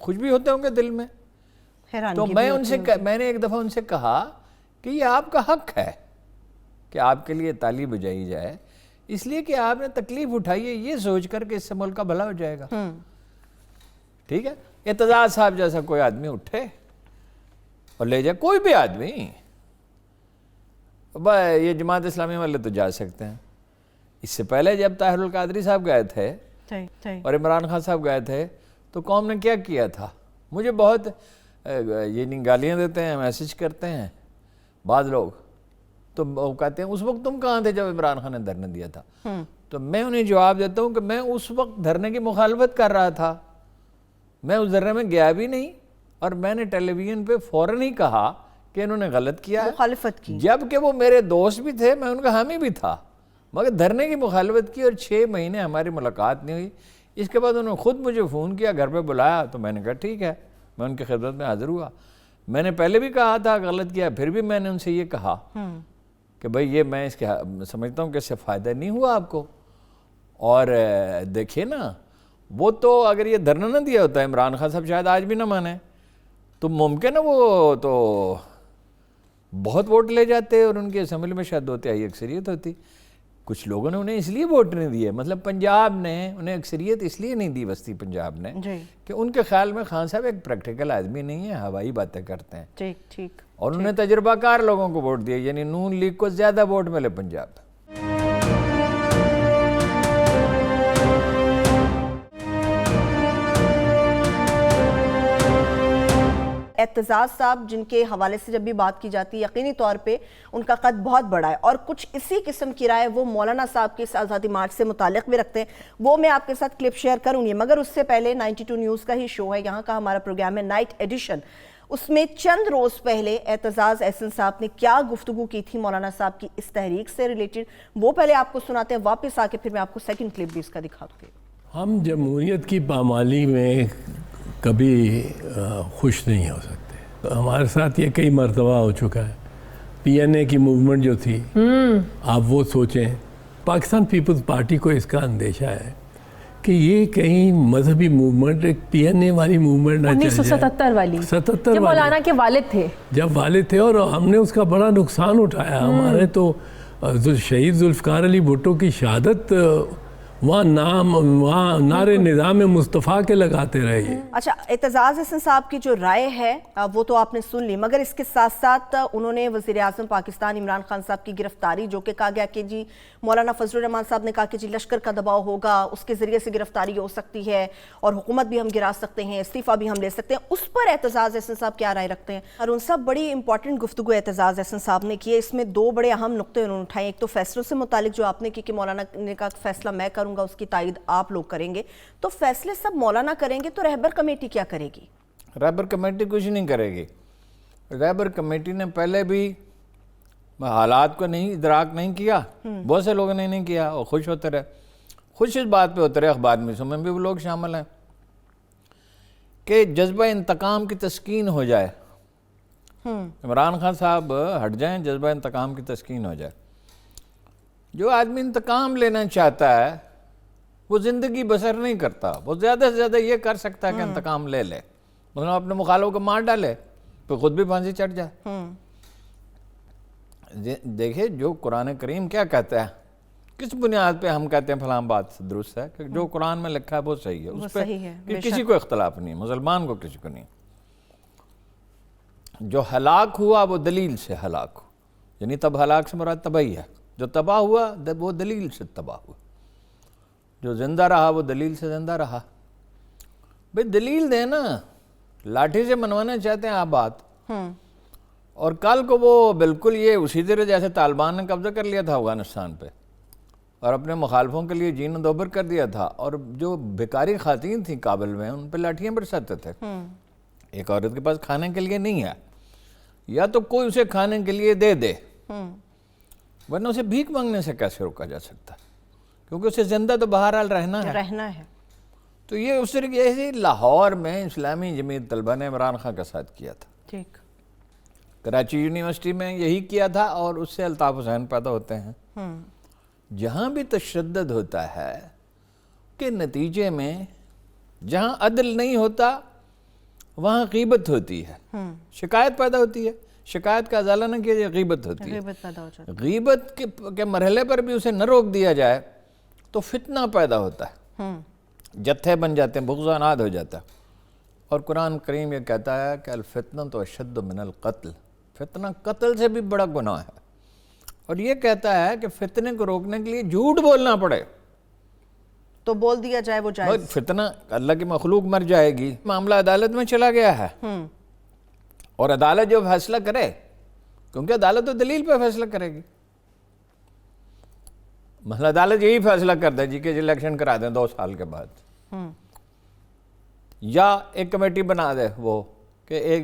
خوش بھی ہوتے ہوں گے دل میں. تو میں نے ایک دفعہ ان سے کہا کہ یہ آپ کا حق ہے کہ آپ کے لیے تالی بجائی جائے، اس لیے کہ آپ نے تکلیف اٹھائی ہے یہ سوچ کر کہ اس سے ملک کا بھلا ہو جائے گا. ٹھیک ہے، اعتزاز صاحب جیسا کوئی آدمی اٹھے اور لے جائے، کوئی بھی آدمی. یہ جماعت اسلامی والے تو جا سکتے ہیں. اس سے پہلے جب طاہر القادری صاحب گئے تھے اور عمران خان صاحب گئے تھے تو قوم نے کیا کیا تھا؟ مجھے بہت گالیاں دیتے ہیں، میسج کرتے ہیں بعض لوگ، تو وہ کہتے ہیں اس وقت تم کہاں تھے جب عمران خان نے دھرنا دیا تھا؟ تو میں انہیں جواب دیتا ہوں کہ میں اس وقت دھرنے کی مخالفت کر رہا تھا، میں اس دھرنے میں گیا بھی نہیں، اور میں نے ٹیلی ویژن پہ فوراً ہی کہا کہ انہوں نے غلط کیا ہے، مخالفت کی، جبکہ وہ میرے دوست بھی تھے، میں ان کا حامی بھی تھا، مگر دھرنے کی مخالفت کی اور 6 مہینے ہماری ملاقات نہیں ہوئی. اس کے بعد انہوں نے خود مجھے فون کیا، گھر پہ بلایا، تو میں نے کہا ٹھیک ہے، میں ان کی خدمت میں حاضر ہوا. میں نے پہلے بھی کہا تھا غلط کیا، پھر بھی میں نے ان سے یہ کہا کہ بھئی یہ میں اس کے سمجھتا ہوں کہ اس سے فائدہ نہیں ہوا آپ کو. اور دیکھیں نا، وہ تو اگر یہ دھرنا نہ دیا ہوتا، عمران خان صاحب شاید آج بھی نہ مانے، تو ممکن ہے وہ تو بہت ووٹ لے جاتے اور ان کی اسمبلی میں شاید 2/3 اکثریت ہوتی. کچھ لوگوں نے انہیں اس لیے ووٹ نہیں دیے، مطلب پنجاب نے انہیں اکثریت اس لیے نہیں دی، وسطی پنجاب نے، کہ ان کے خیال میں خان صاحب ایک پریکٹیکل آدمی نہیں ہے، ہوائی باتیں کرتے ہیں. اور انہوں نے تجربہ کار لوگوں کو ووٹ دیا، یعنی نون لیگ کو زیادہ ووٹ ملے پنجاب. اعتزاز صاحب جن کے حوالے سے جب بھی بات کی جاتی ہے یقینی طور پہ ان کا قد بہت بڑا ہے، اور کچھ اسی قسم کی رائے وہ مولانا صاحب کے اس آزادی مارچ سے متعلق بھی رکھتے ہیں. وہ میں آپ کے ساتھ کلپ شیئر کروں گی، مگر اس سے پہلے 92 نیوز کا ہی شو ہے، یہاں کا ہمارا پروگرام ہے نائٹ ایڈیشن. اس میں چند روز پہلے اعتزاز احسن صاحب نے کیا گفتگو کی تھی مولانا صاحب کی اس تحریک سے ریلیٹڈ، وہ پہلے آپ کو سناتے ہیں، واپس آ کے پھر میں آپ کو سیکنڈ کلپ بھی اس کا دکھا دوں گی. ہم جمہوریت کی پامالی میں کبھی خوش نہیں ہو سکتے. ہمارے ساتھ یہ کئی مرتبہ ہو چکا ہے. پی این اے کی موومنٹ جو تھی، آپ وہ سوچیں، پاکستان پیپلز پارٹی کو اس کا اندیشہ ہے کہ یہ کہیں مذہبی موومنٹ ایک پی این اے والی موومنٹ نہ چل جائے. 1977 والی، 77 جب مولانا کے والد تھے، جب والد تھے، اور ہم نے اس کا بڑا نقصان اٹھایا. ہمارے تو شہید ذوالفقار علی بھٹو کی شہادت وہاں نعرے نظام مصطفیٰ کے لگاتے رہے. اچھا، اعتزاز احسن صاحب کی جو رائے ہے وہ تو آپ نے سن لی، مگر اس کے ساتھ ساتھ انہوں نے وزیر اعظم پاکستان عمران خان صاحب کی گرفتاری، جو کہ کہا گیا کہ جی مولانا فضل الرحمان صاحب نے کہا کہ جی لشکر کا دباؤ ہوگا، اس کے ذریعے سے گرفتاری ہو سکتی ہے اور حکومت بھی ہم گرا سکتے ہیں، استعفیٰ بھی ہم لے سکتے ہیں، اس پر اعتزاز احسن صاحب کیا رائے رکھتے ہیں؟ اور ان صاحب بڑی امپورٹنٹ گفتگو اعتزاز احسن صاحب نے کی ہے، اس میں 2 بڑے اہم نقطے انہوں نے اٹھائے. ایک تو فیصلوں سے متعلق جو آپ نے کی کہ مولانا نے کہا فیصلہ میں کروں گا، اس کی تائید آپ لوگ کریں گے، تو فیصلے سب مولانا کریں گے تو رہبر کمیٹی کیا کرے گی؟ رہبر کمیٹی کچھ نہیں کرے گی. رہبر کمیٹی نے پہلے بھی حالات کو نہیں ادراک نہیں کیا، بہت سے لوگوں نے نہیں کیا اور خوش ہوتے رہے. خوش اس بات پہ ہوتے رہے، اخبار میں بھی وہ لوگ شامل ہیں کہ جذبہ انتقام کی تسکین ہو جائے. عمران خان صاحب ہٹ جائیں، جذبہ انتقام کی تسکین ہو جائے. جو آدمی انتقام لینا چاہتا ہے وہ زندگی بسر نہیں کرتا، وہ زیادہ سے زیادہ یہ کر سکتا ہے کہ انتقام لے لے، مطلب اپنے مخالفوں کو مار ڈالے پھر خود بھی پھانسی چڑھ جائے. دیکھیں جو قرآن کریم کیا کہتا ہے، کس بنیاد پہ ہم کہتے ہیں فلاں بات درست ہے، کہ جو قرآن میں لکھا ہے وہ صحیح ہے، اس پہ کسی کو اختلاف نہیں، مسلمان کو کسی کو نہیں. جو ہلاک ہوا وہ دلیل سے ہلاک ہو، یعنی تب ہلاک سے مراد تباہی ہے. جو تباہ ہوا وہ دلیل سے تباہ ہوا، جو زندہ رہا وہ دلیل سے زندہ رہا. بھئی دلیل دیں نا، لاٹھی سے منوانا چاہتے ہیں آپ بات، اور کل کو وہ بالکل یہ اسی طرح جیسے طالبان نے قبضہ کر لیا تھا افغانستان پہ اور اپنے مخالفوں کے لیے جین دوبر کر دیا تھا، اور جو بھکاری خواتین تھیں کابل میں ان پہ لاٹھیاں برساتے تھے. ایک عورت کے پاس کھانے کے لیے نہیں ہے، یا تو کوئی اسے کھانے کے لیے دے دے، ورنہ اسے بھیک مانگنے سے کیسے روکا جا سکتا، کیونکہ اسے زندہ تو بہرحال رہنا ہے. تو یہ اس طریقے سے لاہور میں اسلامی جمعیت طلبہ نے عمران خان کا ساتھ کیا تھا، کراچی یونیورسٹی میں یہی کیا تھا، اور اس سے الطاف حسین پیدا ہوتے ہیں. جہاں بھی تشدد ہوتا ہے کہ نتیجے میں جہاں عدل نہیں ہوتا وہاں غیبت ہوتی ہے، شکایت پیدا ہوتی ہے، شکایت کا ازالہ نہ کیا جائے غیبت ہوتی ہے، غیبت پیدا ہو جاتی غیبت کے مرحلے پر بھی اسے نہ روک دیا جائے تو فتنہ پیدا ہوتا ہے، جتھے بن جاتے ہیں، بغض و عناد ہو جاتا ہے۔ اور قرآن کریم یہ کہتا ہے کہ الفتنۃ اشد من القتل، فتنہ قتل سے بھی بڑا گناہ ہے، اور یہ کہتا ہے کہ فتنے کو روکنے کے لیے جھوٹ بولنا پڑے تو بول دیا جائے وہ جائز۔ فتنہ، اللہ کی مخلوق مر جائے گی، معاملہ عدالت میں چلا گیا ہے، اور عدالت جو فیصلہ کرے، کیونکہ عدالت تو دلیل پہ فیصلہ کرے گی، مثلا عدالت یہی فیصلہ کر دے جی کہ الیکشن کرا دیں 2 سال کے بعد، یا ایک کمیٹی بنا دے وہ کہ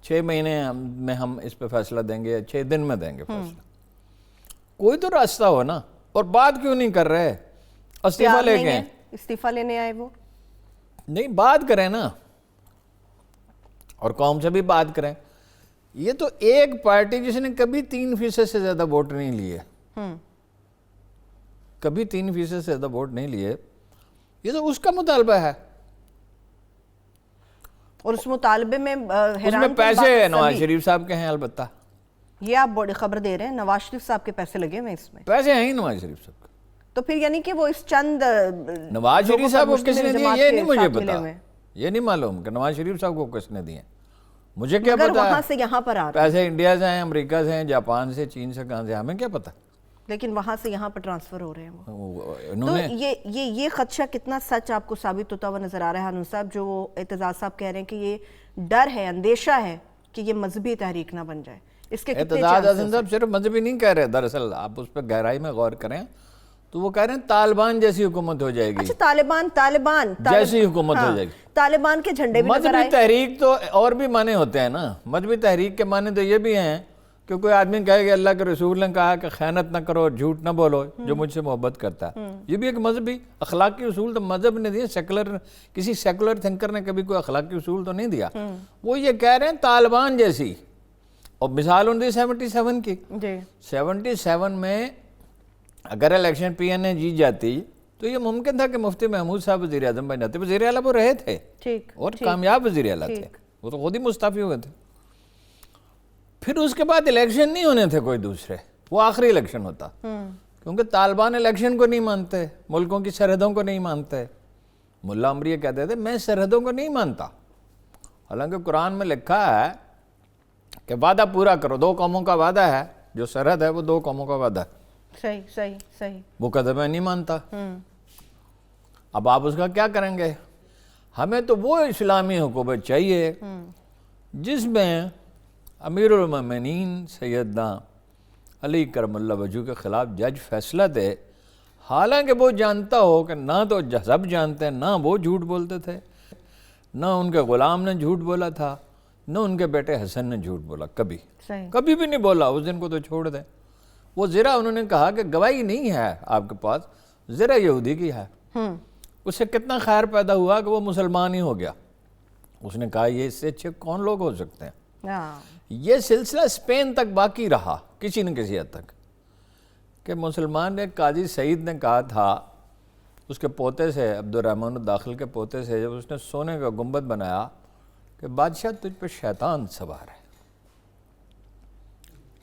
6 مہینے میں ہم اس پہ فیصلہ دیں گے، یا 6 دن میں دیں گے فیصلہ، کوئی تو راستہ ہو نا۔ اور بات کیوں نہیں کر رہے؟ استعفیٰ لے کے استعفیٰ لینے آئے وہ نہیں، بات کریں نا، اور قوم سے بھی بات کریں۔ یہ تو ایک پارٹی جس نے کبھی 3% سے زیادہ ووٹ نہیں لیے، کبھی 3% سے زیادہ ووٹ نہیں لیے، یہ تو اس کا مطالبہ ہے، اور اس مطالبے میں اس میں پیسے ہیں نواز شریف صاحب کے ہیں، البتہ یہ آپ بڑی خبر دے رہے ہیں، نواز شریف صاحب کے پیسے لگے ہوئے اس میں، پیسے ہیں ہی نواز شریف صاحب کے۔ تو پھر یعنی کہ وہ اس چند نواز شریف صاحب کو کس نے دیے یہ نہیں مجھے پتا، ہوئے، یہ نہیں معلوم کہ نواز شریف صاحب کو کس نے دیے، مجھے کیا مگر پتا وہاں ہے سے یہاں پر آ رہا پیسے انڈیا سے ہیں، امریکہ سے ہیں، جاپان سے، چین سے، کہاں سے، ہمیں کیا پتا، لیکن وہاں سے یہاں پر ٹرانسفر ہو رہے ہیں وہ۔ انہوں تو نے یہ خدشہ کتنا سچ آپ کو ثابت ہوتا ہوا نظر آ رہا ہے ہانون صاحب، جو وہ اعتزاز صاحب کہہ رہے ہیں کہ یہ ڈر ہے، اندیشہ ہے کہ یہ مذہبی تحریک نہ بن جائے، اس کے کتنے اعتزاز چانسز حسن صاحب صرف مذہبی نہیں کہہ رہے، دراصل آپ اس پہ گہرائی میں غور کریں تو وہ کہہ رہے ہیں طالبان جیسی حکومت ہو جائے گی، اچھا طالبان جیسی حکومت ہو جائے گی، طالبان کے جھنڈے بھی نظر مذہبی آئے۔ تحریک تو اور بھی معنی ہوتے ہیں نا، مذہبی تحریک کے معنی تو یہ بھی ہیں کہ کوئی آدمی کہے کہ اللہ کے رسول نے کہا کہ خیانت نہ کرو، جھوٹ نہ بولو جو مجھ سے محبت کرتا ہے، یہ بھی ایک مذہبی اخلاقی اصول تو مذہب نے دیے، کسی سیکولر تھنکر نے کبھی کوئی اخلاقی اصول تو نہیں دیا، وہ یہ کہہ رہے ہیں طالبان جیسی، اور مثال ان دی 77 کی، 77 میں اگر الیکشن پی این اے جیت جاتی تو یہ ممکن تھا کہ مفتی محمود صاحب وزیر اعظم بن جاتے، وزیر اعلیٰ وہ رہے تھے اور کامیاب وزیر اعلیٰ تھے، وہ تو خود ہی مستعفی ہوئے تھے، پھر اس کے بعد الیکشن نہیں ہونے تھے کوئی دوسرے، وہ آخری الیکشن ہوتا، کیونکہ طالبان الیکشن کو نہیں مانتے، ملکوں کی سرحدوں کو نہیں مانتے۔ ملا عمری یہ کہتے تھے میں سرحدوں کو نہیں مانتا، حالانکہ قرآن میں لکھا ہے کہ وعدہ پورا کرو، 2 قوموں کا وعدہ ہے، جو سرحد ہے وہ 2 قوموں کا وعدہ ہے، صحیح وہ کہتا میں نہیں مانتا۔ اب آپ اس کا کیا کریں گے؟ ہمیں تو وہ اسلامی حکومت چاہیے جس میں امیر المومنین سیدنا علی کرم اللہ وجہہ کے خلاف جج فیصلہ دے، حالانکہ وہ جانتا ہو کہ نہ تو سب جانتے ہیں، نہ وہ جھوٹ بولتے تھے، نہ ان کے غلام نے جھوٹ بولا تھا، نہ ان کے بیٹے حسن نے جھوٹ بولا، کبھی بھی نہیں بولا، اس دن کو تو چھوڑ دیں۔ وہ زرہ انہوں نے کہا کہ گواہی نہیں ہے آپ کے پاس، زرہ یہودی کی ہے، اس سے کتنا خیر پیدا ہوا کہ وہ مسلمان ہی ہو گیا، اس نے کہا یہ اس سے اچھے کون لوگ ہو سکتے ہیں۔ یہ سلسلہ اسپین تک باقی رہا کسی نہ کسی حد تک، کہ مسلمان نے قاضی سعید نے کہا تھا اس کے پوتے سے، عبد الرحمن الداخل کے پوتے سے، جب اس نے سونے کا گنبد بنایا کہ بادشاہ تجھ پہ شیطان سوار ہے۔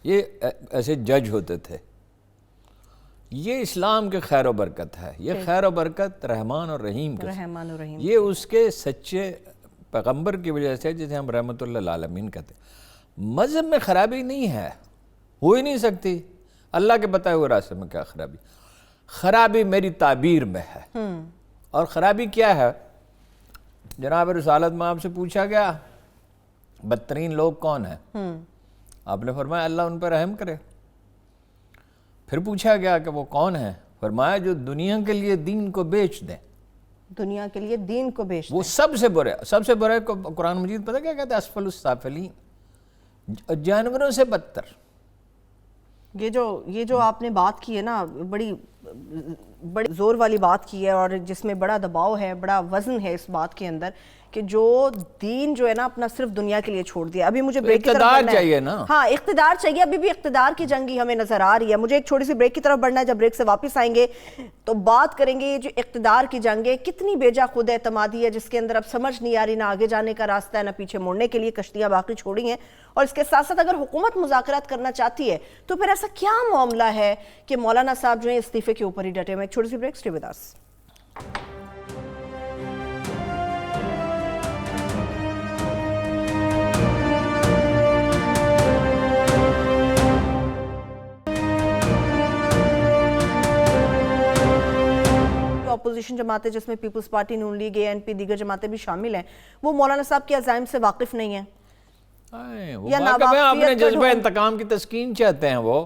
یہ ایسے جج ہوتے تھے۔ یہ اسلام کے خیر و برکت ہے، یہ خیر و برکت رحمان اور رحیم کے، یہ اس کے سچے پیغمبر کی وجہ سے جسے ہم رحمت اللہ العالمین کہتے ہیں۔ مذہب میں خرابی نہیں ہے، ہو ہی نہیں سکتی، اللہ کے بتائے ہوئے راستے میں کیا خرابی؟ خرابی میری تعبیر میں ہے۔ اور خرابی کیا ہے؟ جناب رسالت میں آپ سے پوچھا گیا بدترین لوگ کون ہیں؟ آپ نے فرمایا اللہ ان پر رحم کرے۔ پھر پوچھا گیا کہ وہ کون ہیں؟ فرمایا جو دنیا کے لیے دین کو بیچ دیں، دنیا کے لیے دین کو بیچ دیں، وہ سب سے برے قرآن مجید پتہ کیا کہتا ہے؟ اسفل السافلین، جانوروں سے بدتر۔ یہ جو آپ نے بات کی ہے نا، بڑی زور والی بات کی ہے، اور جس میں بڑا دباؤ ہے، بڑا وزن ہے اس بات کے اندر کہ جو دین جو ہے نا اپنا صرف دنیا کے لیے چھوڑ دیا. ابھی مجھے بریک کی طرف اقتدار بڑھنا ہے. چاہیے نا. ہاں اقتدار چاہیے, ابھی بھی اقتدار کی جنگ ہی ہمیں نظر آ رہی ہے. مجھے ایک چھوٹی سی بریک کی طرف بڑھنا ہے, جب بریک سے واپس آئیں گے تو بات کریں گے یہ جو اقتدار کی جنگ ہے کتنی بیجا خود اعتمادی ہے, جس کے اندر اب سمجھ نہیں آ رہی نہ آگے جانے کا راستہ ہے نہ پیچھے مڑنے کے لیے کشتیاں باقی چھوڑی ہیں. اور اس کے ساتھ ساتھ اگر حکومت مذاکرات کرنا چاہتی ہے تو پھر ایسا کیا معاملہ ہے کہ مولانا صاحب جو ہیں استعفے کے اوپر ہی ڈٹے ہوئے. ایک چھوٹی سی break, stay with us. Opposition جماعتیں جس میں Peoples Party, Noon League, A N P, دیگر جماعتیں بھی شامل ہیں, وہ مولانا صاحب کے عزائم سے واقف نہیں ہیں یا اپنے جذبہ انتقام کی تسکین چاہتے ہیں. وہ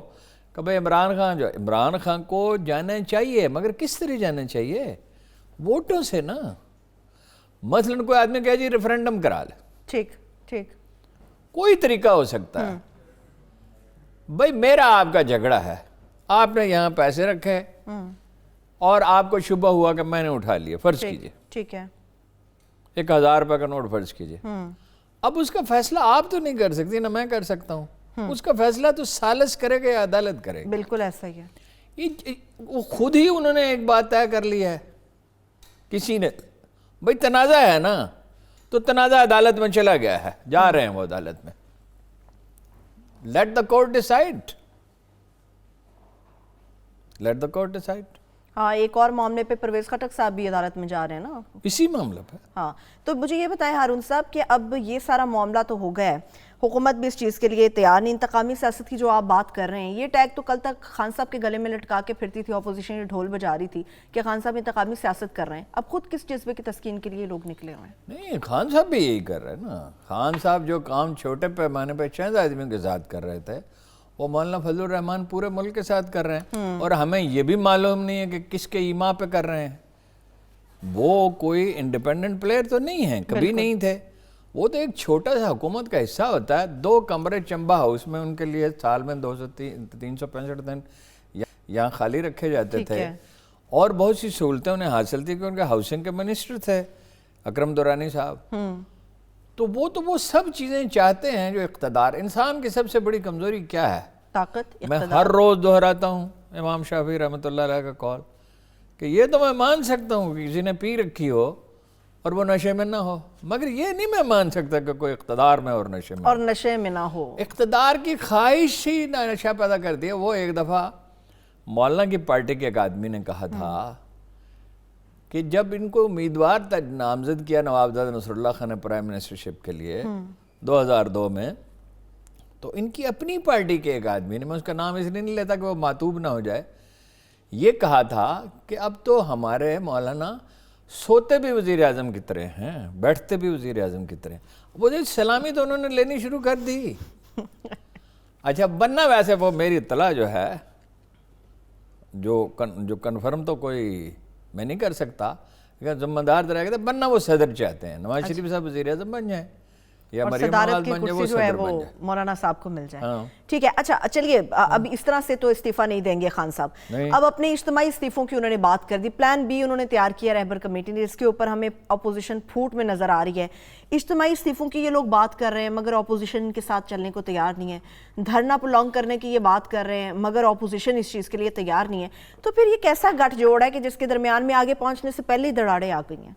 کہ بھئی عمران خان کو جانا چاہیے, مگر کس طرح جانا چاہیے؟ ووٹوں سے نا. مثلا کوئی آدمی کہے جی ریفرینڈم کرا لے, ٹھیک ٹھیک, کوئی طریقہ ہو سکتا ہے. بھئی میرا آپ کا جھگڑا ہے, آپ نے یہاں پیسے رکھے اور آپ کو شبہ ہوا کہ میں نے اٹھا لیا, فرض کیجئے ٹھیک ہے, 1000 روپے کا نوٹ فرض کیجئے. اب اس کا فیصلہ آپ تو نہیں کر سکتی, نہ میں کر سکتا ہوں. اس کا فیصلہ تو سالس کرے گا یا عدالت کرے گا. بالکل ایسا ہی ہے. وہ خود ہی انہوں نے ایک بات طے کر لی ہے کسی نے, بھئی تنازع ہے نا, تو تنازع عدالت میں چلا گیا ہے, جا رہے ہیں وہ عدالت میں. Let the court decide, let the court decide. ہاں, ایک اور معاملے پہ پرویز خٹک صاحب بھی عدالت میں جا رہے ہیں نا, اسی معاملے پہ. ہاں, تو مجھے یہ بتائیں ہارون صاحب کہ اب یہ سارا معاملہ تو ہو گیا ہے, حکومت بھی اس چیز کے لیے تیار نہیں. انتقامی سیاست کی جو آپ بات کر رہے ہیں, یہ ٹیگ تو کل تک خان صاحب کے گلے میں لٹکا کے پھرتی تھی اپوزیشن, یہ ڈھول بجا رہی تھی کہ خان صاحب انتقامی سیاست کر رہے ہیں. اب خود کس جذبے کی تسکین کے لیے لوگ نکلے ہوئے ہیں؟ نہیں, خان صاحب بھی یہی کر رہے ہیں نا. خان صاحب جو کام چھوٹے پیمانے پہ چند آدمیوں کے ساتھ کر رہے تھے, وہ مولانا فضل الرحمان پورے ملک کے ساتھ کر رہے ہیں. اور ہمیں یہ بھی معلوم نہیں ہے کہ کس کے ایما پہ کر رہے ہیں. وہ کوئی انڈیپینڈنٹ پلیئر تو نہیں ہیں, کبھی نہیں تھے. وہ تو ایک چھوٹا سا حکومت کا حصہ ہوتا ہے. 2 کمرے چمبا ہاؤس میں ان کے لیے سال میں 365 دن یہاں خالی رکھے جاتے تھے, اور بہت سی سہولتیں انہیں حاصل تھی کہ ان کے ہاؤسنگ کے منسٹر تھے اکرم دورانی صاحب. تو وہ سب چیزیں چاہتے ہیں جو اقتدار. انسان کی سب سے بڑی کمزوری کیا ہے؟ طاقت. میں ہر روز دہراتا ہوں امام شافعی رحمۃ اللہ علیہ کا قول کہ یہ تو میں مان سکتا ہوں کہ کسی نے پی رکھی ہو اور وہ نشے میں نہ ہو, مگر یہ نہیں میں مان سکتا کہ کوئی اقتدار میں اور نشے میں نہ ہو. اقتدار کی خواہش ہی نشہ پیدا کر دیا. وہ ایک دفعہ مولانا کی پارٹی کے ایک آدمی نے کہا تھا کہ جب ان کو امیدوار نامزد کیا نوابزادہ نصر اللہ خان نے پرائم منسٹرشپ کے لیے 2002 میں, تو ان کی اپنی پارٹی کے ایک آدمی نے, میں اس کا نام اس لیے نہیں لیتا کہ وہ معتوب نہ ہو جائے, یہ کہا تھا کہ اب تو ہمارے مولانا سوتے بھی وزیر اعظم کی طرح ہیں, بیٹھتے بھی وزیر اعظم کی طرح. وہ سلامی تو انہوں نے لینی شروع کر دی. اچھا بننا ویسے وہ میری اطلاع جو ہے, جو کنفرم تو کوئی میں نہیں کر سکتا, لیکن ذمہ دار طرح کہتے ہیں بننا وہ صدر چاہتے ہیں. نواز شریف صاحب وزیر اعظم بن جائیں یا مریم نواز بن جائے, وہ صدر بن جائے, مولانا صاحب کو مل جائے. ٹھیک ہے. اچھا چلیے, اب اس طرح سے تو استعفیٰ نہیں دیں گے خان صاحب. اب اپنے اجتماعی استعفوں کی انہوں نے بات کر دی, پلان بی انہوں نے تیار کیا رہبر کمیٹی نے, جس کے اوپر ہمیں اپوزیشن پھوٹ میں نظر آ رہی ہے. اجتماعی استعفوں کی یہ لوگ بات کر رہے ہیں مگر اپوزیشن کے ساتھ چلنے کو تیار نہیں ہے. دھرنا پرولونگ کرنے کی یہ بات کر رہے ہیں مگر اپوزیشن اس چیز کے لیے تیار نہیں ہے. تو پھر یہ کیسا گٹھ جوڑ ہے کہ جس کے درمیان میں آگے پہنچنے سے پہلے ہی دراڑیں آ گئی ہیں؟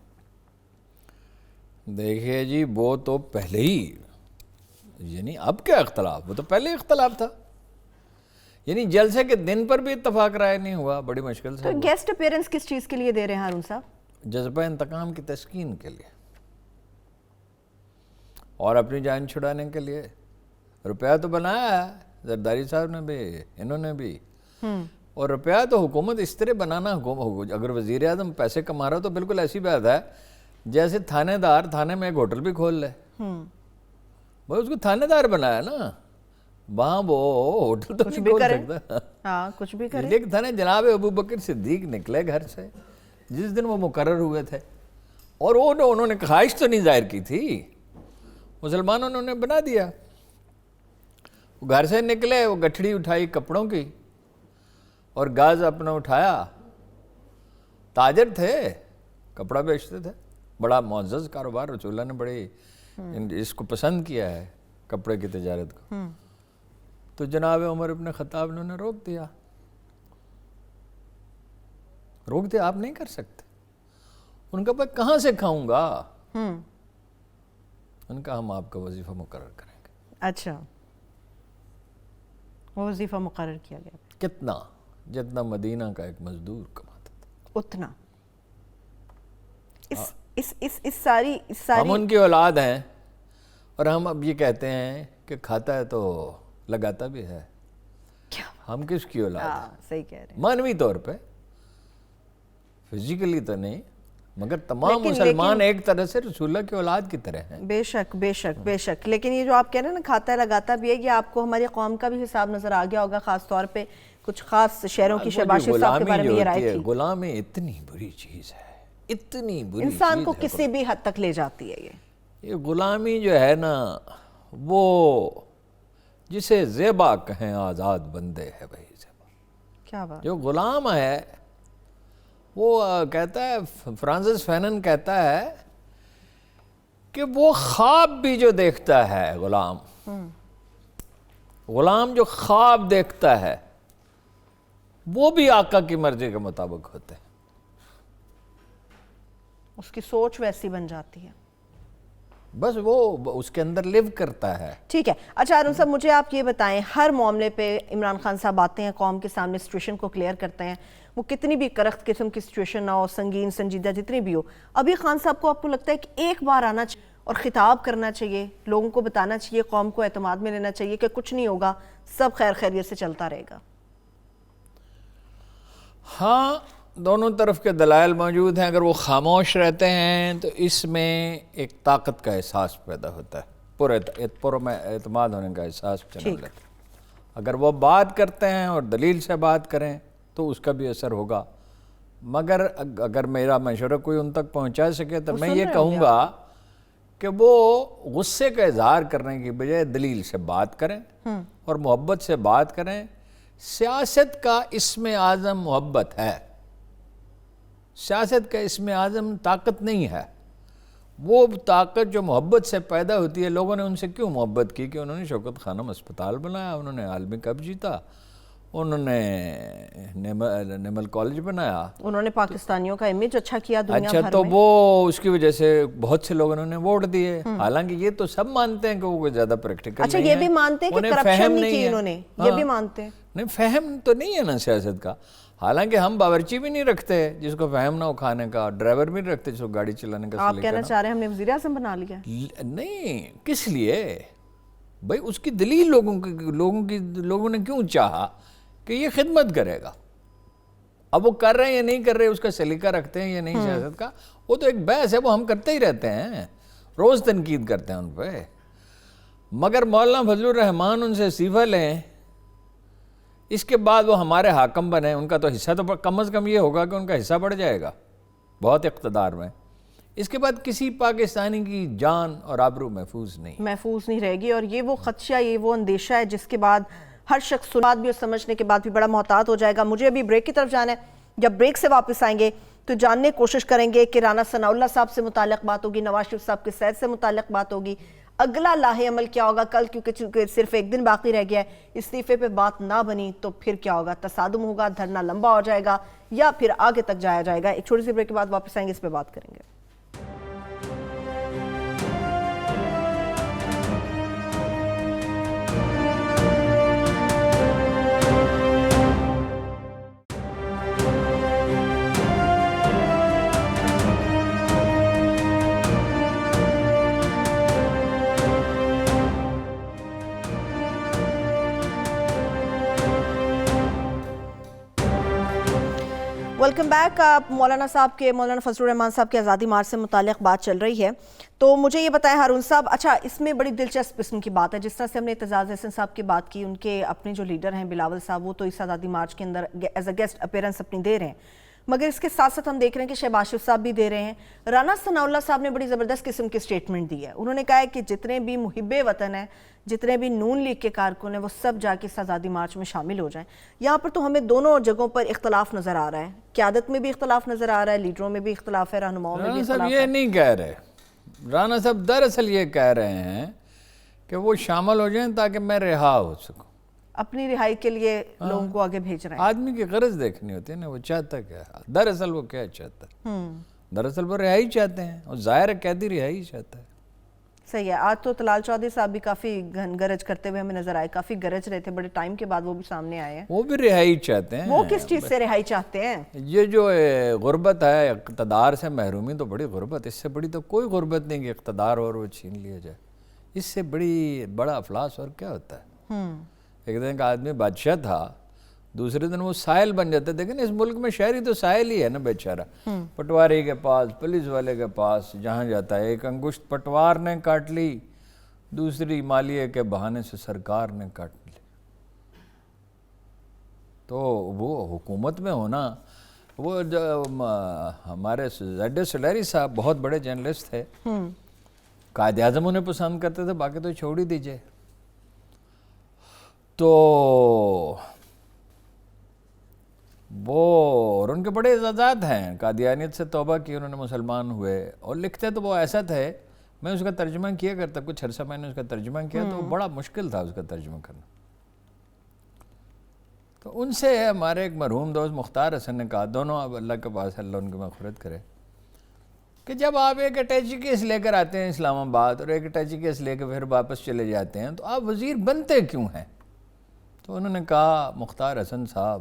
دیکھیے جی, وہ تو پہلے ہی, یعنی اب کیا اختلاف, وہ تو پہلے اختلاف تھا. یعنی جلسے کے دن پر بھی اتفاق رائے نہیں ہوا, بڑی مشکل سے. تو گیسٹ اپیرنس کس چیز کے لیے دے رہے ہیں ہارون صاحب؟ جذبہ انتقام کی تسکین کے لیے اور اپنی جان چھڑانے کے لیے. روپیہ تو بنایا ہے زرداری صاحب نے بھی, انہوں نے بھی. اور روپیہ تو حکومت اس طرح بنانا, اگر وزیر اعظم پیسے کما رہا تو بالکل ایسی بات ہے جیسے تھانے دار تھانے میں ایک ہوٹل بھی کھول لے. وہ اس کو تھانے دار بنایا نا, وہاں وہ ہوٹل تو نہیں کھول سکتا. ہاں کچھ بھی کرے. لیکن تھانے جناب ابو بکر صدیق نکلے گھر سے جس دن وہ مقرر ہوئے تھے, اور وہ انہوں نے خواہش تو نہیں ظاہر کی تھی, مسلمانوں نے بنا دیا. وہ گھر سے نکلے, وہ گٹھڑی اٹھائی کپڑوں کی اور گاز اپنا اٹھایا. تاجر تھے, کپڑا بیچتے تھے, بڑا معزز کاروبار، رسول اللہ نے بڑے اس کو پسند کیا ہے کپڑے کی تجارت کو. تو جناب عمر ابن خطاب انہوں نے روک دیا، آپ نہیں کر سکتے. ان کا بھائی کہاں سے کھاؤں گا؟ ان کا ہم آپ کا وظیفہ مقرر کریں گے. اچھا، وہ وظیفہ مقرر کیا گیا. کتنا؟ جتنا مدینہ کا ایک مزدور کماتا تھا اتنا. اس ساری ہم ان کی اولاد ہیں، اور ہم اب یہ کہتے ہیں کہ کھاتا ہے تو لگاتا بھی ہے. ہم کس کی اولاد ہیں؟ صحیح کہہ رہے ہیں. معنوی طور پہ، فزیکلی تو نہیں، مگر تمام مسلمان ایک طرح سے رسول اللہ کی اولاد کی طرح ہیں. بے شک بے شک بے شک. لیکن یہ جو آپ کہہ رہے ہیں نا کھاتا ہے لگاتا بھی ہے، یہ آپ کو ہماری قوم کا بھی حساب نظر آ گیا ہوگا، خاص طور پہ کچھ خاص شہروں کی. شہباز شریف صاحب کے بارے میں یہ رائے تھی. غلامی اتنی بری چیز ہے، اتنی بری چیز انسان کو کسی بھی حد تک لے جاتی ہے. یہ غلامی جو ہے نا، وہ جسے زیبا کہیں آزاد بندے ہے بھائی. زیبا کیا بات. جو غلام ہے وہ کہتا ہے، فرانسس فینن کہتا ہے کہ وہ خواب بھی جو دیکھتا ہے غلام جو خواب دیکھتا ہے وہ بھی آقا کی مرضی کے مطابق ہوتے ہیں. اس کی سوچ ویسی بن جاتی ہے، بس وہ اس کے اندر لیو کرتا ہے. ٹھیک ہے. اچھا ہارون صاحب، مجھے آپ یہ بتائیں، ہر معاملے پہ عمران خان صاحب آتے ہیں، قوم کے سامنے سچویشن کو کلیئر کرتے ہیں، وہ کتنی بھی کرخت قسم کی سچویشن نہ ہو، سنگین سنجیدہ جتنی بھی ہو، ابھی خان صاحب کو آپ کو لگتا ہے کہ ایک بار آنا چاہیے اور خطاب کرنا چاہیے، لوگوں کو بتانا چاہیے، قوم کو اعتماد میں لینا چاہیے کہ کچھ نہیں ہوگا، سب خیر خیریت سے چلتا رہے گا؟ ہاں، دونوں طرف کے دلائل موجود ہیں. اگر وہ خاموش رہتے ہیں تو اس میں ایک طاقت کا احساس پیدا ہوتا ہے، پر اعتماد ہونے کا احساس چلا لیتا ہے. اگر وہ بات کرتے ہیں اور دلیل سے بات کریں تو اس کا بھی اثر ہوگا. مگر اگر میرا مشورہ کوئی ان تک پہنچا سکے تو میں یہ کہوں گا کہ وہ غصے کا اظہار کرنے کی بجائے دلیل سے بات کریں اور محبت سے بات کریں. سیاست کا اسم اعظم محبت ہے، سیاست کا اسم اعظم طاقت نہیں ہے. وہ طاقت جو محبت سے پیدا ہوتی ہے، لوگوں نے ان سے کیوں محبت کی کہ انہوں نے شوکت خانم اسپتال بنایا، انہوں نے عالمی کپ جیتا، انہوں نے نیمل کالج بنایا، انہوں نے پاکستانیوں کا امیج اچھا کیا دنیا بھر میں. اچھا، تو وہ اس کی وجہ سے بہت سے لوگوں نے ووٹ دیے. حالانکہ یہ تو سب مانتے ہیں کہ وہ کوئی زیادہ پریکٹیکل نہیں ہے. اچھا، یہ بھی مانتے ہیں کہ کرپشن نہیں کی انہوں نے، یہ بھی مانتے ہیں. نہیں، فہم تو نہیں ہے نا سیاست کا. حالانکہ ہم باورچی بھی نہیں رکھتے جس کو فہم نہ ہو کھانے کا، ڈرائیور بھی نہیں رکھتے جس کو گاڑی چلانے کا. آپ کہنا چاہ رہے ہیں ہم نے وزیر اعظم بنا لیا؟ نہیں، کس لیے بھائی؟ اس کی دلیل لوگوں نے کیوں چاہا کہ یہ خدمت کرے گا. اب وہ کر رہے ہیں یا نہیں کر رہے، اس کا سلیقہ رکھتے ہیں یا نہیں سیاست کا، وہ تو ایک بحث ہے، وہ ہم کرتے ہی رہتے ہیں، روز تنقید کرتے ہیں ان پہ. مگر مولانا فضل الرحمان ان سے استعفیٰ لیں، اس کے بعد وہ ہمارے حاکم بنے، ان کا تو حصہ تو کم از کم یہ ہوگا کہ ان کا حصہ بڑھ جائے گا بہت اقتدار میں. اس کے بعد کسی پاکستانی کی جان اور آبرو محفوظ نہیں رہے گی. اور یہ وہ خدشہ، یہ وہ اندیشہ ہے جس کے بعد ہر شخص سنات بھی اور سمجھنے کے بعد بھی بڑا محتاط ہو جائے گا. مجھے ابھی بریک کی طرف جانا ہے. جب بریک سے واپس آئیں گے تو جاننے کی کوشش کریں گے کہ رانا ثناء اللہ صاحب سے متعلق بات ہوگی، نواز شریف صاحب کے صحت سے متعلق بات ہوگی، اگلا لاہے عمل کیا ہوگا کل، کیونکہ صرف ایک دن باقی رہ گیا ہے. استعفے پہ بات نہ بنی تو پھر کیا ہوگا؟ تصادم ہوگا، دھرنا لمبا ہو جائے گا، یا پھر آگے تک جایا جائے گا؟ ایک چھوٹی سی بریک کے بعد واپس آئیں گے، اس پہ بات کریں گے. Welcome back. مولانا فضل الرحمان صاحب کے آزادی مارچ سے متعلق بات چل رہی ہے. تو مجھے یہ بتائیں ہارون صاحب، اچھا اس میں بڑی دلچسپ قسم کی بات ہے، جس طرح سے ہم نے اعتزاز احسن صاحب کی بات کی، ان کے اپنے جو لیڈر ہیں بلاول صاحب، وہ تو اس آزادی مارچ کے اندر ایز اے گیسٹ اپیرنس اپنی دے رہے ہیں. مگر اس کے ساتھ ساتھ ہم دیکھ رہے ہیں کہ شہباز شریف صاحب بھی دے رہے ہیں. رانا ثناء اللہ صاحب نے بڑی زبردست قسم کی سٹیٹمنٹ دی ہے. انہوں نے کہا ہے کہ جتنے بھی محب وطن ہیں, جتنے بھی نون لیگ کے کارکن ہیں, وہ سب جا کے اس آزادی مارچ میں شامل ہو جائیں. یہاں پر تو ہمیں دونوں جگہوں پر اختلاف نظر آ رہا ہے, قیادت میں بھی اختلاف نظر آ رہا ہے, لیڈروں میں بھی اختلاف ہے, رہنماؤں میں بھی رانا صاحب اختلاف یہ ہے. نہیں کہہ رہے. رانا صاحب دراصل یہ کہہ رہے ہیں کہ وہ شامل ہو جائیں تاکہ میں رہا ہو سکوں. اپنی رہائی کے لیے لوگوں کو آگے بھیج رہے ہیں. آدمی کی غرض دیکھنی ہوتی ہے نا, وہ چاہتا کیا ہے, دراصل وہ کیا چاہتا ہے. دراصل وہ رہائی چاہتے ہیں, اور ظاہر ہے قیدی رہائی چاہتا ہے. صحیح ہے. آج تو طلال چودھری صاحب بھی کافی گرج کرتے ہوئے ہمیں نظر آئے, کافی گرج رہے تھے, بڑے ٹائم کے بعد وہ بھی سامنے آئے ہیں. وہ بھی رہائی چاہتے ہیں. وہ کس چیز سے رہائی چاہتے ہیں؟ یہ جو غربت ہے, اقتدار سے محرومی تو بڑی غربت, اس سے بڑی تو کوئی غربت نہیں کہ اقتدار اور وہ چھین لیا جائے. اس سے بڑا افلاس اور کیا ہوتا ہے. ایک دن کا آدمی بادشاہ تھا, دوسرے دن وہ سائل بن جاتا ہے. دیکھیں اس ملک میں شہری تو سائل ہی ہے نا بیچارہ. پٹواری کے پاس, پولیس والے کے پاس جہاں جاتا ہے, ایک انگشت پٹوار نے کاٹ لی, دوسری مالیے کے بہانے سے سرکار نے کاٹ لی. تو وہ حکومت میں ہونا, وہ ہمارے زیڈ سلیری صاحب بہت بڑے جرنلسٹ تھے, قائد اعظم انہیں پسند کرتے تھے, باقی تو چھوڑ ہی دیجئے. تو وہ اور ان کے بڑے اعزازات ہیں. قادیانیت سے توبہ کی انہوں نے, مسلمان ہوئے, اور لکھتے تو وہ ایسا تھے, میں اس کا ترجمہ کیا کرتا, کچھ عرصہ میں نے اس کا ترجمہ کیا, تو بڑا مشکل تھا اس کا ترجمہ کرنا. تو ان سے ہمارے ایک مرحوم دوست مختار حسن نے کہا, دونوں اب اللہ کے پاس اللہ ان کی مغفرت کرے, کہ جب آپ ایک اٹیچی کیس لے کر آتے ہیں اسلام آباد اور ایک اٹیچی کیس لے کے پھر واپس چلے جاتے ہیں, تو آپ وزیر بنتے کیوں ہیں؟ تو انہوں نے کہا, مختار حسن صاحب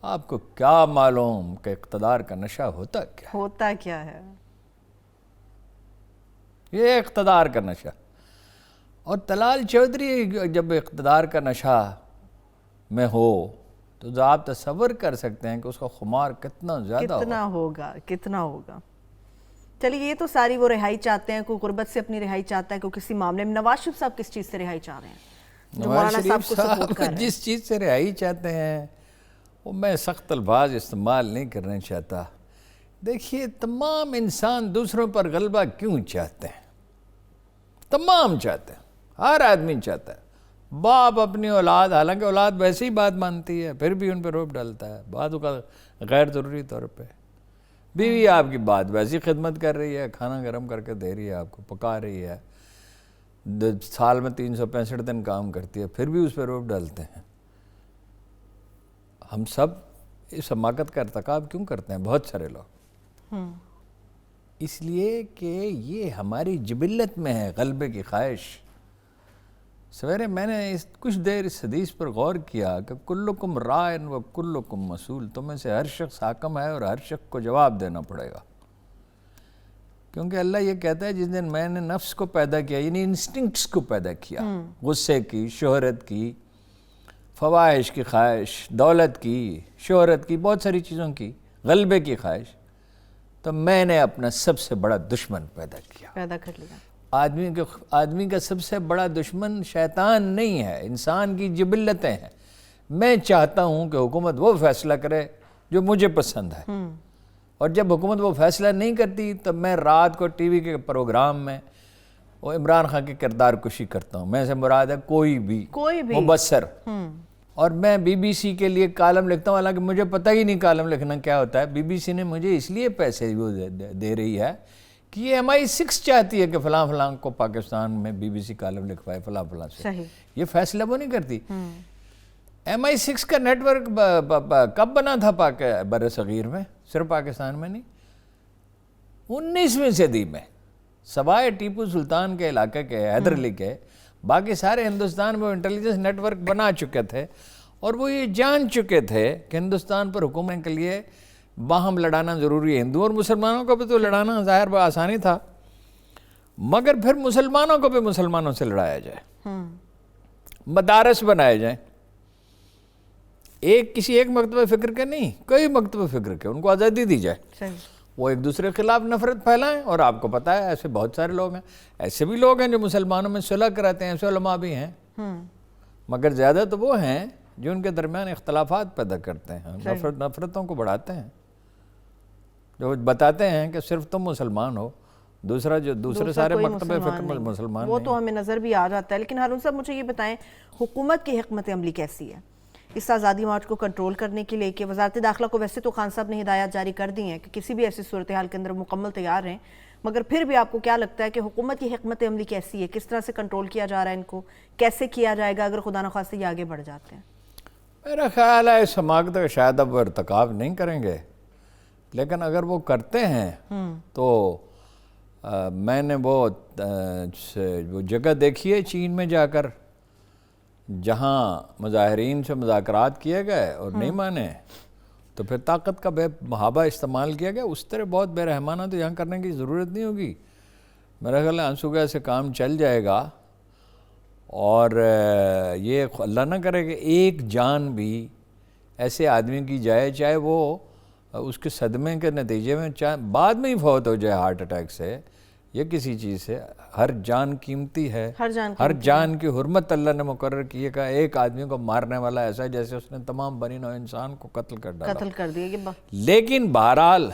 آپ کو کیا معلوم کہ اقتدار کا نشہ ہوتا کیا ہے. یہ اقتدار کا نشہ. اور طلال چودھری جب اقتدار کا نشہ میں ہو تو آپ تصور کر سکتے ہیں کہ اس کا خمار کتنا زیادہ کتنا ہوگا. چلیے, یہ تو ساری وہ رہائی چاہتے ہیں, کوئی غربت سے اپنی رہائی چاہتا ہے, کوئی کسی معاملے میں. نواز شریف صاحب کس چیز سے رہائی چاہ رہے ہیں؟ نواز شریف صاحب جس چیز سے رہائی چاہتے ہیں وہ میں سخت الفاظ استعمال نہیں کرنا چاہتا. دیکھیے, تمام انسان دوسروں پر غلبہ کیوں چاہتے ہیں؟ تمام چاہتے ہیں, ہر آدمی چاہتا ہے. باپ اپنی اولاد, حالانکہ اولاد ویسے ہی بات مانتی ہے, پھر بھی ان پہ روپ ڈالتا ہے بعض کا غیر ضروری طور پہ. بیوی آپ کی بات ویسی خدمت کر رہی ہے, کھانا گرم کر کے دے رہی ہے, آپ کو پکا رہی ہے, سال میں 365 دن کام کرتی ہے, پھر بھی اس پہ روپ ڈالتے ہیں. ہم سب اس حماقت کا ارتکاب کیوں کرتے ہیں؟ بہت سارے لوگ. اس لیے کہ یہ ہماری جبلت میں ہے, غلبے کی خواہش. سویرے میں نے کچھ دیر اس حدیث پر غور کیا کہ کلکم رائن و کلکم مسئول, تم میں سے ہر شخص حاکم ہے اور ہر شخص کو جواب دینا پڑے گا. کیونکہ اللہ یہ کہتا ہے, جس دن میں نے نفس کو پیدا کیا, یعنی انسٹنکٹس کو پیدا کیا, غصے کی, شہرت کی, فواہش کی خواہش, دولت کی, شہرت کی, بہت ساری چیزوں کی, غلبے کی خواہش, تو میں نے اپنا سب سے بڑا دشمن پیدا کر لیا. آدمی کا سب سے بڑا دشمن شیطان نہیں ہے, انسان کی جبلتیں ہیں. میں چاہتا ہوں کہ حکومت وہ فیصلہ کرے جو مجھے پسند ہے, اور جب حکومت وہ فیصلہ نہیں کرتی تو میں رات کو ٹی وی کے پروگرام میں وہ عمران خان کی کردار کشی کرتا ہوں. میں سے مراد ہے کوئی بھی مبصر. اور میں بی بی سی کے لیے کالم لکھتا ہوں, حالانکہ مجھے پتہ ہی نہیں کالم لکھنا کیا ہوتا ہے. بی بی سی نے مجھے اس لیے پیسے وہ دے رہی ہے کہ یہ MI6 چاہتی ہے کہ فلاں فلاں کو پاکستان میں بی بی سی کالم لکھوائے فلاں فلاں سے. یہ فیصلہ وہ نہیں کرتی. MI6 کا نیٹ ورک کب بنا تھا بر صغیر میں؟ صرف پاکستان میں نہیں, 19ویں صدی میں, سوائے ٹیپو سلطان کے علاقے کے, حیدر علی کے, باقی سارے ہندوستان میں انٹیلیجنس نیٹ ورک بنا چکے تھے, اور وہ یہ جان چکے تھے کہ ہندوستان پر حکومت کے لیے باہم لڑانا ضروری ہے. ہندوؤں اور مسلمانوں کو بھی تو لڑانا ظاہر آسانی تھا, مگر پھر مسلمانوں کو بھی مسلمانوں سے لڑایا جائے, مدارس بنائے جائیں, کسی ایک مکتبہ فکر کے نہیں, کئی مکتبہ فکر کے, ان کو آزادی دی جائے. وہ ایک دوسرے کے خلاف نفرت پھیلائیں. اور آپ کو پتہ ہے ایسے بہت سارے لوگ ہیں, ایسے بھی لوگ ہیں جو مسلمانوں میں صلح کراتے ہیں, ایسے علماء بھی ہیں, مگر زیادہ تو وہ ہیں جو ان کے درمیان اختلافات پیدا کرتے ہیں, نفرتوں کو بڑھاتے ہیں. جو بتاتے ہیں کہ صرف تم مسلمان ہو، دوسرا جو دوسرے سارے کوئی مکتب فکر میں مسلمان وہ نہیں۔ تو ہمیں نظر بھی آ جاتا ہے۔ لیکن ہارون صاحب مجھے یہ بتائیں حکومت کی حکمت عملی کیسی ہے اس آزادی مارچ کو کنٹرول کرنے کے لیے؟ کہ وزارت داخلہ کو ویسے تو خان صاحب نے ہدایات جاری کر دی ہیں کہ کسی بھی ایسی صورتحال کے اندر مکمل تیار رہیں، مگر پھر بھی آپ کو کیا لگتا ہے کہ حکومت کی حکمت عملی کیسی ہے؟ کس طرح سے کنٹرول کیا جا رہا ہے ان کو؟ کیسے کیا جائے گا اگر خدا نخواستہ یہ آگے بڑھ جاتے ہیں؟ میرا خیال ہے اس حماقت کا شاید اب وہ ارتکاب نہیں کریں گے، لیکن اگر وہ کرتے ہیں تو میں نے وہ جگہ دیکھی ہے چین میں جا کر جہاں مظاہرین سے مذاکرات کیے گئے اور نہیں مانے تو پھر طاقت کا بے محابہ استعمال کیا گیا۔ اس طرح بہت بے رحمانہ تو یہاں کرنے کی ضرورت نہیں ہوگی۔ میرا خیال ہے آنسو گیس سے کام چل جائے گا، اور یہ اللہ نہ کرے کہ ایک جان بھی ایسے آدمی کی جائے، چاہے وہ اس کے صدمے کے نتیجے میں چاہے بعد میں ہی فوت ہو جائے ہارٹ اٹیک سے یا کسی چیز سے۔ ہر جان قیمتی ہے، ہر جان کی حرمت اللہ نے مقرر کی ہے کہ ایک آدمی کو مارنے والا ایسا ہے جیسے اس نے تمام بنی نوع انسان کو قتل کر ڈالا۔ قتل کر دیا۔ لیکن بہرحال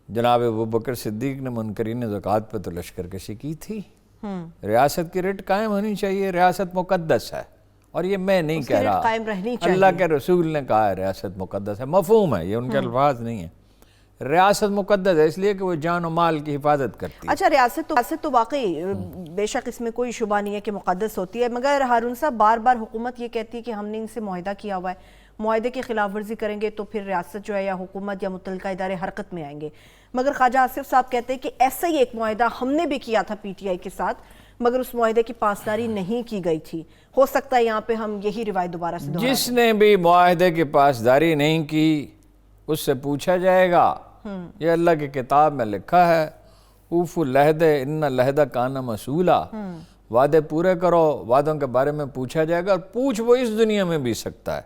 جناب ابوبکر صدیق نے منکرین زکوٰۃ پہ تو لشکر کشی کی تھی۔ ریاست کی رٹ قائم ہونی چاہیے، ریاست مقدس ہے، اور یہ میں نہیں کہہ رہا، قائم رہنی چاہیے۔ اللہ کے رسول نے کہا ہے ریاست مقدس ہے، مفہوم ہے، یہ ان کے الفاظ نہیں ہیں۔ ریاست مقدس ہے اس لیے کہ وہ جان و مال کی حفاظت کرتی ہے۔ اچھا ریاست تو واقعی بے شک اس میں کوئی شبہ نہیں ہے کہ مقدس ہوتی ہے، مگر ہارون صاحب بار بار حکومت یہ کہتی ہے کہ ہم نے ان سے معاہدہ کیا ہوا ہے، معاہدے کی خلاف ورزی کریں گے تو پھر ریاست جو ہے یا حکومت یا متعلقہ ادارے حرکت میں آئیں گے۔ مگر خواجہ آصف صاحب کہتے ہیں کہ ایسا ہی ایک معاہدہ ہم نے بھی کیا تھا پی ٹی آئی کے ساتھ، مگر اس معاہدے کی پاسداری نہیں کی گئی تھی۔ ہو سکتا ہے یہاں پہ ہم یہی روایت دوبارہ سے دہرا جس نے بھی معاہدے کی پاسداری نہیں کی اس سے پوچھا جائے گا۔ یہ اللہ کی کتاب میں لکھا ہے، اوفوا العہد ان العہد کان مسئولا، وعدے پورے کرو، وعدوں کے بارے میں پوچھا جائے گا، اور پوچھ وہ اس دنیا میں بھی سکتا ہے۔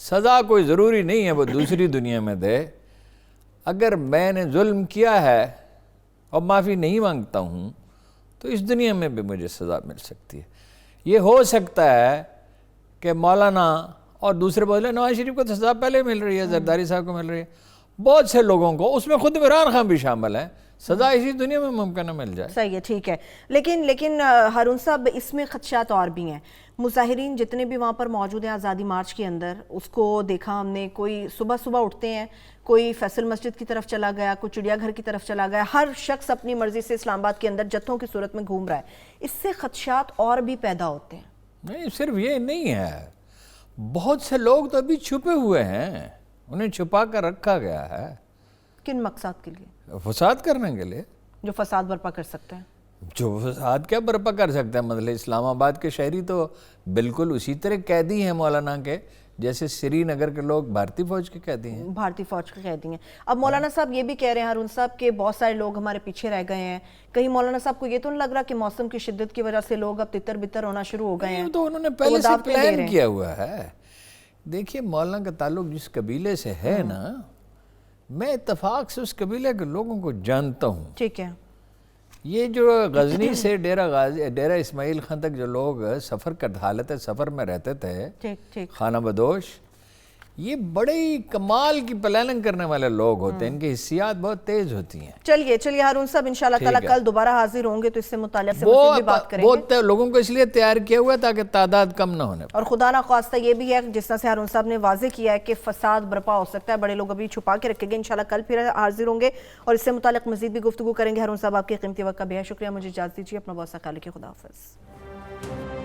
سزا کوئی ضروری نہیں ہے وہ دوسری دنیا میں دے۔ اگر میں نے ظلم کیا ہے اور معافی نہیں مانگتا ہوں تو اس دنیا میں بھی مجھے سزا مل سکتی ہے۔ یہ ہو سکتا ہے کہ مولانا اور دوسرے بولے نواز شریف کو تو سزا پہلے مل رہی ہے، زرداری صاحب کو مل رہی ہے، بہت سے لوگوں کو، اس میں خود عمران خان بھی شامل ہیں، سزا اسی دنیا میں ممکنہ مل جائے۔ صحیح ہے، ٹھیک ہے، لیکن ہارون صاحب اس میں خدشات اور بھی ہیں۔ مظاہرین جتنے بھی وہاں پر موجود ہیں آزادی مارچ کے اندر، اس کو دیکھا ہم نے، کوئی صبح اٹھتے ہیں، کوئی فیصل مسجد کی طرف چلا گیا، کوئی چڑیا گھر کی طرف چلا گیا، ہر شخص اپنی مرضی سے اسلام آباد کے اندر جتھوں کی صورت میں گھوم رہا ہے۔ اس سے خدشات اور بھی پیدا ہوتے ہیں۔ نہیں صرف یہ نہیں ہے، بہت سے لوگ تو ابھی چھپے ہوئے ہیں، انہیں چھپا کر رکھا گیا ہے۔ کن مقصد کے لیے؟ فساد کرنے کے لیے، جو فساد برپا کر سکتے ہیں۔ جو فساد کیا برپا کر سکتے ہیں؟ مطلب اسلام آباد کے شہری تو بالکل اسی طرح قیدی ہیں مولانا کے جیسے سری نگر کے لوگ بھارتی فوج کے قیدی ہیں۔ بھارتی فوج کے قیدی ہیں۔ اب مولانا صاحب یہ بھی کہہ رہے ہیں ہارون صاحب کہ بہت سارے لوگ ہمارے پیچھے رہ گئے ہیں، کہیں مولانا صاحب کو یہ تو نہیں لگ رہا کہ موسم کی شدت کی وجہ سے لوگ اب تتر بتر ہونا شروع ہو گئے ہیں؟ تو انہوں نے پہلے سے پلان کیا ہوا ہے۔ دیکھیے مولانا کا تعلق جس قبیلے سے ہے نا، میں اتفاق سے اس قبیلے کے لوگوں کو جانتا ہوں۔ ٹھیک ہے۔ یہ جو غزنی سے ڈیرہ اسماعیل خان تک جو لوگ سفر کر حالت سفر میں رہتے تھے، خانہ بدوش، یہ بڑے کمال کی پلاننگ کرنے والے لوگ ہوتے ہیں، ان کی حسیات بہت تیز ہوتی ہیں۔ چلیے ہارون صاحب انشاءاللہ تعالیٰ کل دوبارہ حاضر ہوں گے تو اس سے متعلق سے مزید بھی بات کریں گے۔ وہ لوگوں کو اس لیے تیار کیا ہوا تاکہ تعداد کم نہ ہونے۔ اور خدا نہ خواستہ یہ بھی ہے جس طرح سے ہارون صاحب نے واضح کیا ہے کہ فساد برپا ہو سکتا ہے، بڑے لوگ ابھی چھپا کے رکھے گے، انشاءاللہ کل پھر حاضر ہوں گے اور اس سے متعلق مزید بھی گفتگو کریں گے۔ ہارون صاحب آپ کے قیمتی وقت کا بے حد شکریہ، مجھے اجازت دیجیے، اپنا بہت سا خیال رکھیے، خدا حافظ۔